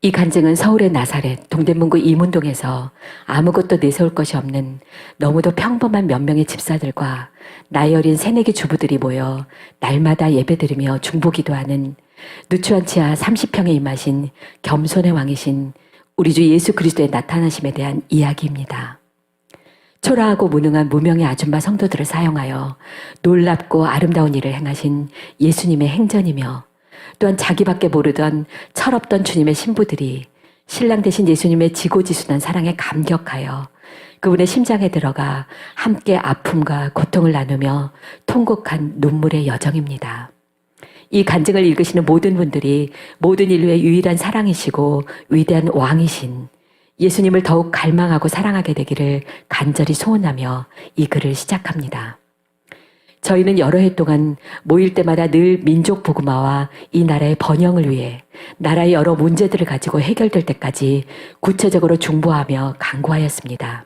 이 간증은 서울의 나사렛 동대문구 이문동에서 아무것도 내세울 것이 없는 너무도 평범한 몇 명의 집사들과 나이 어린 새내기 주부들이 모여 날마다 예배드리며 중보기도하는 누추한 지하 30평에 임하신 겸손의 왕이신 우리 주 예수 그리스도의 나타나심에 대한 이야기입니다. 초라하고 무능한 무명의 아줌마 성도들을 사용하여 놀랍고 아름다운 일을 행하신 예수님의 행전이며, 또한 자기밖에 모르던 철없던 주님의 신부들이 신랑 되신 예수님의 지고지순한 사랑에 감격하여 그분의 심장에 들어가 함께 아픔과 고통을 나누며 통곡한 눈물의 여정입니다. 이 간증을 읽으시는 모든 분들이 모든 인류의 유일한 사랑이시고 위대한 왕이신 예수님을 더욱 갈망하고 사랑하게 되기를 간절히 소원하며 이 글을 시작합니다. 저희는 여러 해 동안 모일 때마다 늘 민족 복음화와 이 나라의 번영을 위해 나라의 여러 문제들을 가지고 해결될 때까지 구체적으로 중보하며 간구하였습니다.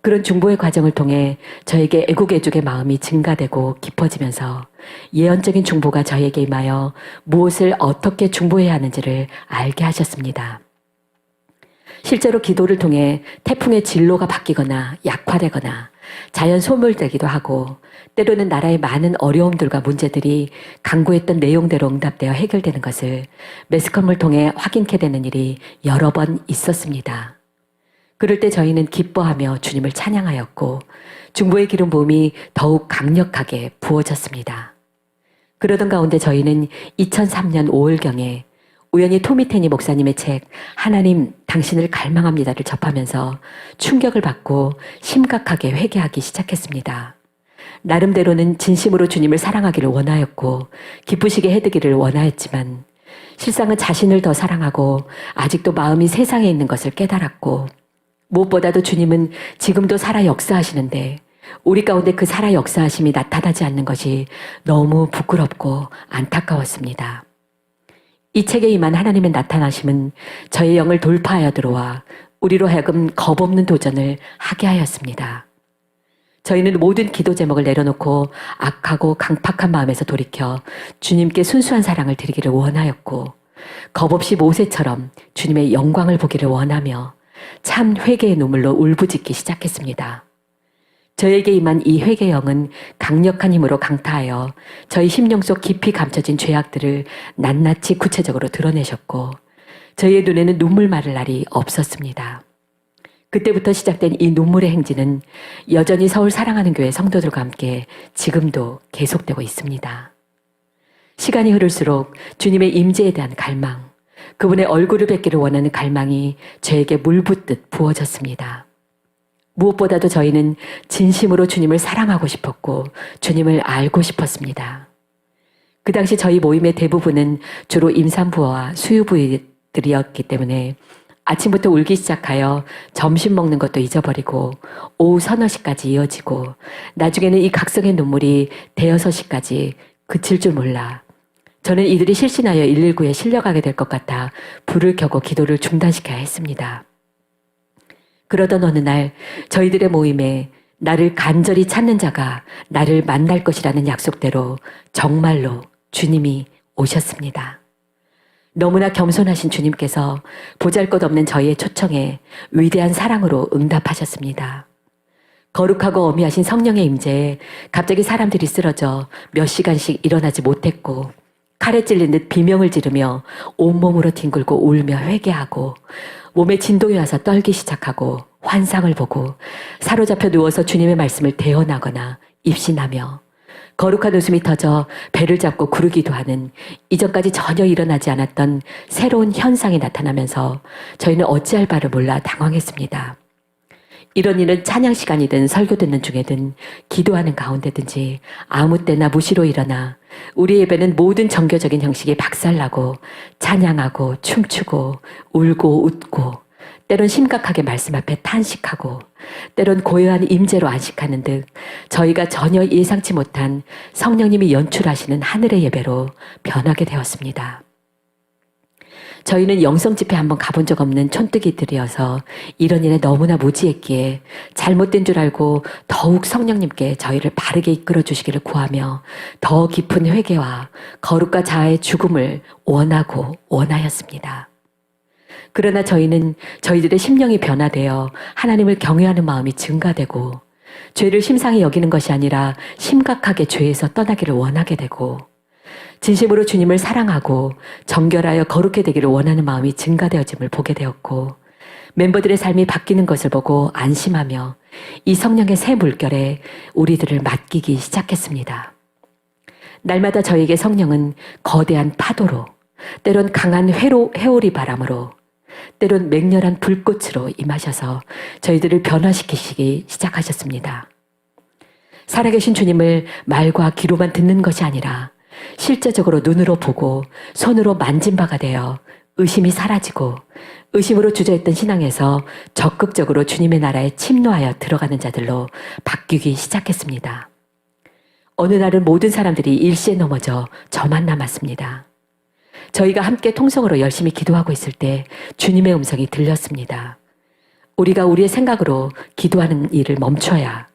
그런 중보의 과정을 통해 저에게 애국애족의 마음이 증가되고 깊어지면서 예언적인 중보가 저에게 임하여 무엇을 어떻게 중보해야 하는지를 알게 하셨습니다. 실제로 기도를 통해 태풍의 진로가 바뀌거나 약화되거나 자연 소멸되기도 하고, 때로는 나라의 많은 어려움들과 문제들이 간구했던 내용대로 응답되어 해결되는 것을 매스컴을 통해 확인케 되는 일이 여러 번 있었습니다. 그럴 때 저희는 기뻐하며 주님을 찬양하였고 중보의 기름 부음이 더욱 강력하게 부어졌습니다. 그러던 가운데 저희는 2003년 5월경에 우연히 토미 테니 목사님의 책 하나님 당신을 갈망합니다를 접하면서 충격을 받고 심각하게 회개하기 시작했습니다. 나름대로는 진심으로 주님을 사랑하기를 원하였고 기쁘시게 해드기를 원하였지만 실상은 자신을 더 사랑하고 아직도 마음이 세상에 있는 것을 깨달았고, 무엇보다도 주님은 지금도 살아 역사하시는데 우리 가운데 그 살아 역사하심이 나타나지 않는 것이 너무 부끄럽고 안타까웠습니다. 이 책에 임한 하나님의 나타나심은 저의 영을 돌파하여 들어와 우리로 하여금 겁없는 도전을 하게 하였습니다. 저희는 모든 기도 제목을 내려놓고 악하고 강팍한 마음에서 돌이켜 주님께 순수한 사랑을 드리기를 원하였고, 겁없이 모세처럼 주님의 영광을 보기를 원하며 참 회개의 눈물로 울부짖기 시작했습니다. 저에게 임한 이 회개의 영은 강력한 힘으로 강타하여 저희 심령 속 깊이 감춰진 죄악들을 낱낱이 구체적으로 드러내셨고, 저희의 눈에는 눈물 마를 날이 없었습니다. 그때부터 시작된 이 눈물의 행진은 여전히 서울 사랑하는 교회 성도들과 함께 지금도 계속되고 있습니다. 시간이 흐를수록 주님의 임재에 대한 갈망, 그분의 얼굴을 뵙기를 원하는 갈망이 저에게 물붓듯 부어졌습니다. 무엇보다도 저희는 진심으로 주님을 사랑하고 싶었고 주님을 알고 싶었습니다. 그 당시 저희 모임의 대부분은 주로 임산부와 수유부들이었기 때문에 아침부터 울기 시작하여 점심 먹는 것도 잊어버리고 오후 서너 시까지 이어지고, 나중에는 이 각성의 눈물이 대여섯 시까지 그칠 줄 몰라 저는 이들이 실신하여 119에 실려가게 될 것 같아 불을 켜고 기도를 중단시켜야 했습니다. 그러던 어느 날 저희들의 모임에 나를 간절히 찾는 자가 나를 만날 것이라는 약속대로 정말로 주님이 오셨습니다. 너무나 겸손하신 주님께서 보잘것없는 저희의 초청에 위대한 사랑으로 응답하셨습니다. 거룩하고 어미하신 성령의 임재에 갑자기 사람들이 쓰러져 몇 시간씩 일어나지 못했고, 칼에 찔린 듯 비명을 지르며 온몸으로 뒹굴고 울며 회개하고, 몸에 진동이 와서 떨기 시작하고 환상을 보고 사로잡혀 누워서 주님의 말씀을 대언하거나 입신하며 거룩한 웃음이 터져 배를 잡고 구르기도 하는 이전까지 전혀 일어나지 않았던 새로운 현상이 나타나면서 저희는 어찌할 바를 몰라 당황했습니다. 이런 일은 찬양 시간이든 설교 듣는 중에든 기도하는 가운데든지 아무 때나 무시로 일어나 우리 예배는 모든 정교적인 형식이 박살나고 찬양하고 춤추고 울고 웃고, 때론 심각하게 말씀 앞에 탄식하고, 때론 고요한 임재로 안식하는 듯 저희가 전혀 예상치 못한 성령님이 연출하시는 하늘의 예배로 변하게 되었습니다. 저희는 영성 집회 한번 가본 적 없는 촌뜨기들이어서 이런 일에 너무나 무지했기에 잘못된 줄 알고 더욱 성령님께 저희를 바르게 이끌어 주시기를 구하며 더 깊은 회개와 거룩과 자아의 죽음을 원하였습니다. 그러나 저희는 저희들의 심령이 변화되어 하나님을 경외하는 마음이 증가되고 죄를 심상히 여기는 것이 아니라 심각하게 죄에서 떠나기를 원하게 되고 진심으로 주님을 사랑하고 정결하여 거룩해 되기를 원하는 마음이 증가되어짐을 보게 되었고 멤버들의 삶이 바뀌는 것을 보고 안심하며 이 성령의 새 물결에 우리들을 맡기기 시작했습니다. 날마다 저에게 성령은 거대한 파도로, 때론 강한 회오리 바람으로, 때론 맹렬한 불꽃으로 임하셔서 저희들을 변화시키시기 시작하셨습니다. 살아계신 주님을 말과 귀로만 듣는 것이 아니라 실제적으로 눈으로 보고 손으로 만진 바가 되어 의심이 사라지고 의심으로 주저했던 신앙에서 적극적으로 주님의 나라에 침노하여 들어가는 자들로 바뀌기 시작했습니다. 어느 날은 모든 사람들이 일시에 넘어져 저만 남았습니다. 저희가 함께 통성으로 열심히 기도하고 있을 때 주님의 음성이 들렸습니다. 우리가 우리의 생각으로 기도하는 일을 멈춰야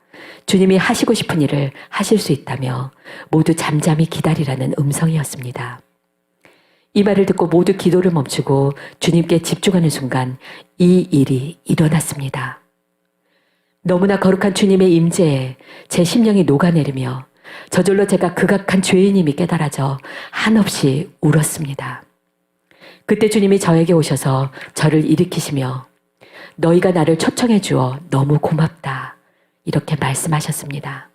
주님이 하시고 싶은 일을 하실 수 있다며 모두 잠잠히 기다리라는 음성이었습니다. 이 말을 듣고 모두 기도를 멈추고 주님께 집중하는 순간 이 일이 일어났습니다. 너무나 거룩한 주님의 임재에 제 심령이 녹아내리며 저절로 제가 극악한 죄인임이 깨달아져 한없이 울었습니다. 그때 주님이 저에게 오셔서 저를 일으키시며 너희가 나를 초청해 주어 너무 고맙다 이렇게 말씀하셨습니다.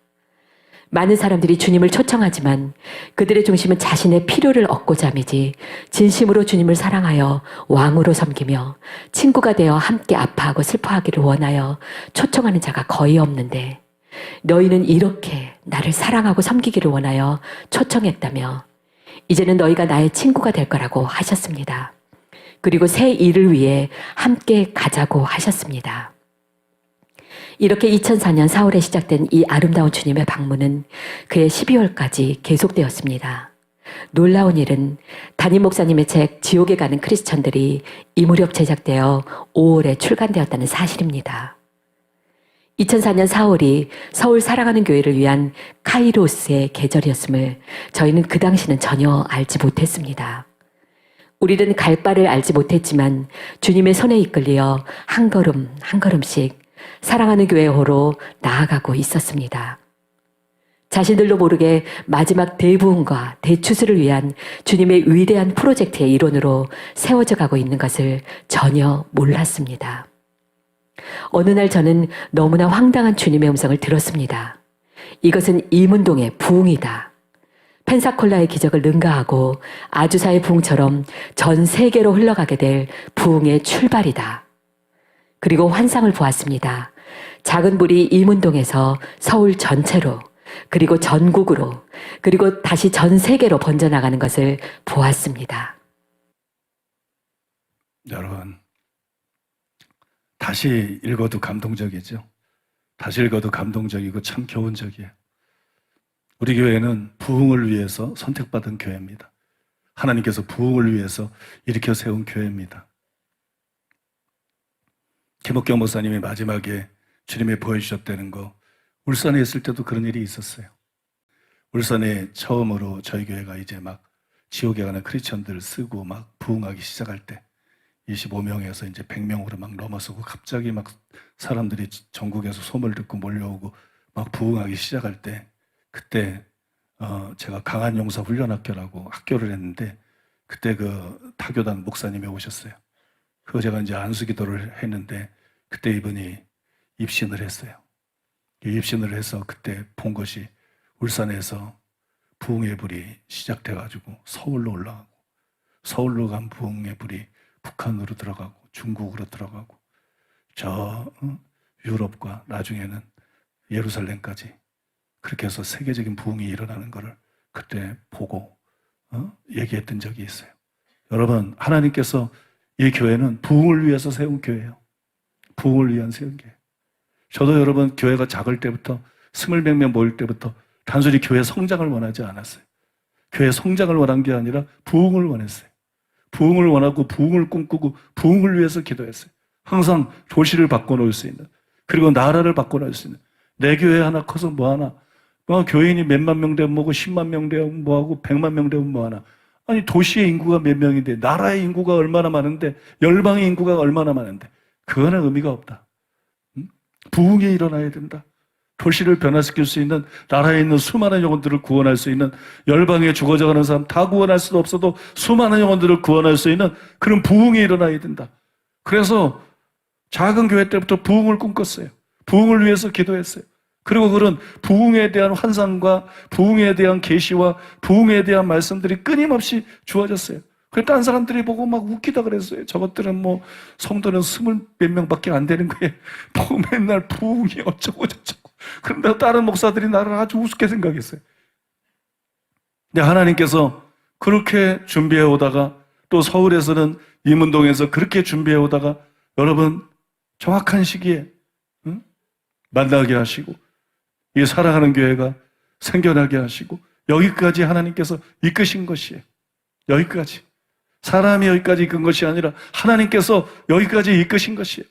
많은 사람들이 주님을 초청하지만 그들의 중심은 자신의 필요를 얻고자 함이지 진심으로 주님을 사랑하여 왕으로 섬기며 친구가 되어 함께 아파하고 슬퍼하기를 원하여 초청하는 자가 거의 없는데 너희는 이렇게 나를 사랑하고 섬기기를 원하여 초청했다며 이제는 너희가 나의 친구가 될 거라고 하셨습니다. 그리고 새 일을 위해 함께 가자고 하셨습니다. 이렇게 2004년 4월에 시작된 이 아름다운 주님의 방문은 그해 12월까지 계속되었습니다. 놀라운 일은 담임 목사님의 책 지옥에 가는 크리스천들이 이 무렵 제작되어 5월에 출간되었다는 사실입니다. 2004년 4월이 서울 사랑하는 교회를 위한 카이로스의 계절이었음을 저희는 그 당시는 전혀 알지 못했습니다. 우리는 갈 바를 알지 못했지만 주님의 손에 이끌려 한 걸음 한 걸음씩 사랑하는 교회호로 나아가고 있었습니다. 자신들도 모르게 마지막 대부흥과 대추수를 위한 주님의 위대한 프로젝트의 일원으로 세워져 가고 있는 것을 전혀 몰랐습니다. 어느 날 저는 너무나 황당한 주님의 음성을 들었습니다. 이것은 이문동의 부흥이다. 펜사콜라의 기적을 능가하고 아주사의 부흥처럼 전 세계로 흘러가게 될 부흥의 출발이다. 그리고 환상을 보았습니다. 작은 불이 이문동에서 서울 전체로 그리고 전국으로 그리고 다시 전 세계로 번져나가는 것을 보았습니다. 여러분, 다시 읽어도 감동적이죠. 다시 읽어도 감동적이고 참 교훈적이에요. 우리 교회는 부흥을 위해서 선택받은 교회입니다. 하나님께서 부흥을 위해서 일으켜 세운 교회입니다. 김옥경 목사님이 마지막에 주님이 보여주셨다는 거, 울산에 있을 때도 그런 일이 있었어요. 울산에 처음으로 저희 교회가 이제 막 지옥에 가는 크리스천들 쓰고 막 부흥하기 시작할 때 25명에서 이제 100명으로 막 넘어서고 갑자기 막 사람들이 전국에서 소문을 듣고 몰려오고 막 부흥하기 시작할 때 그때 제가 강한용사 훈련학교라고 학교를 했는데 그때 그 타교단 목사님이 오셨어요. 그거 제가 이제 안수기도를 했는데 그때 이분이 입신을 했어요. 입신을 해서 그때 본 것이 울산에서 부흥의 불이 시작돼가지고 서울로 올라가고 서울로 간 부흥의 불이 북한으로 들어가고 중국으로 들어가고 저 유럽과 나중에는 예루살렘까지 그렇게 해서 세계적인 부흥이 일어나는 것을 그때 보고 얘기했던 적이 있어요. 여러분, 하나님께서 이 교회는 부흥을 위해서 세운 교회예요. 부흥을 위한 세운 교회. 저도 여러분 교회가 작을 때부터 20몇 명 모일 때부터 단순히 교회 성장을 원하지 않았어요. 교회 성장을 원한 게 아니라 부흥을 원했어요. 부흥을 원하고 부흥을 꿈꾸고 부흥을 위해서 기도했어요. 항상 도시를 바꿔놓을 수 있는, 그리고 나라를 바꿔놓을 수 있는, 내 교회 하나 커서 뭐하나, 교인이 몇만 명 되면 뭐고 10만 명 되면 뭐하고 100만 명 되면 뭐하나, 아니 도시의 인구가 몇 명인데, 나라의 인구가 얼마나 많은데, 열방의 인구가 얼마나 많은데, 그거는 의미가 없다. 부흥이 일어나야 된다. 도시를 변화시킬 수 있는, 나라에 있는 수많은 영혼들을 구원할 수 있는, 열방에 죽어져가는 사람 다 구원할 수도 없어도 수많은 영혼들을 구원할 수 있는 그런 부흥이 일어나야 된다. 그래서 작은 교회 때부터 부흥을 꿈꿨어요. 부흥을 위해서 기도했어요. 그리고 그런 부흥에 대한 환상과 부흥에 대한 계시와 부흥에 대한 말씀들이 끊임없이 주어졌어요. 그래서 딴 사람들이 보고 막 웃기다 그랬어요. 저것들은 뭐 성도는 20몇 명밖에 안 되는 거예요. 뭐 맨날 부흥이 어쩌고 저쩌고. 그런데 다른 목사들이 나를 아주 우습게 생각했어요. 근데 하나님께서 그렇게 준비해 오다가, 또 서울에서는 이문동에서 그렇게 준비해 오다가, 여러분 정확한 시기에 만나게 하시고, 이 사랑하는 교회가 생겨나게 하시고, 여기까지 하나님께서 이끄신 것이에요. 여기까지. 사람이 여기까지 이끈 것이 아니라 하나님께서 여기까지 이끄신 것이에요.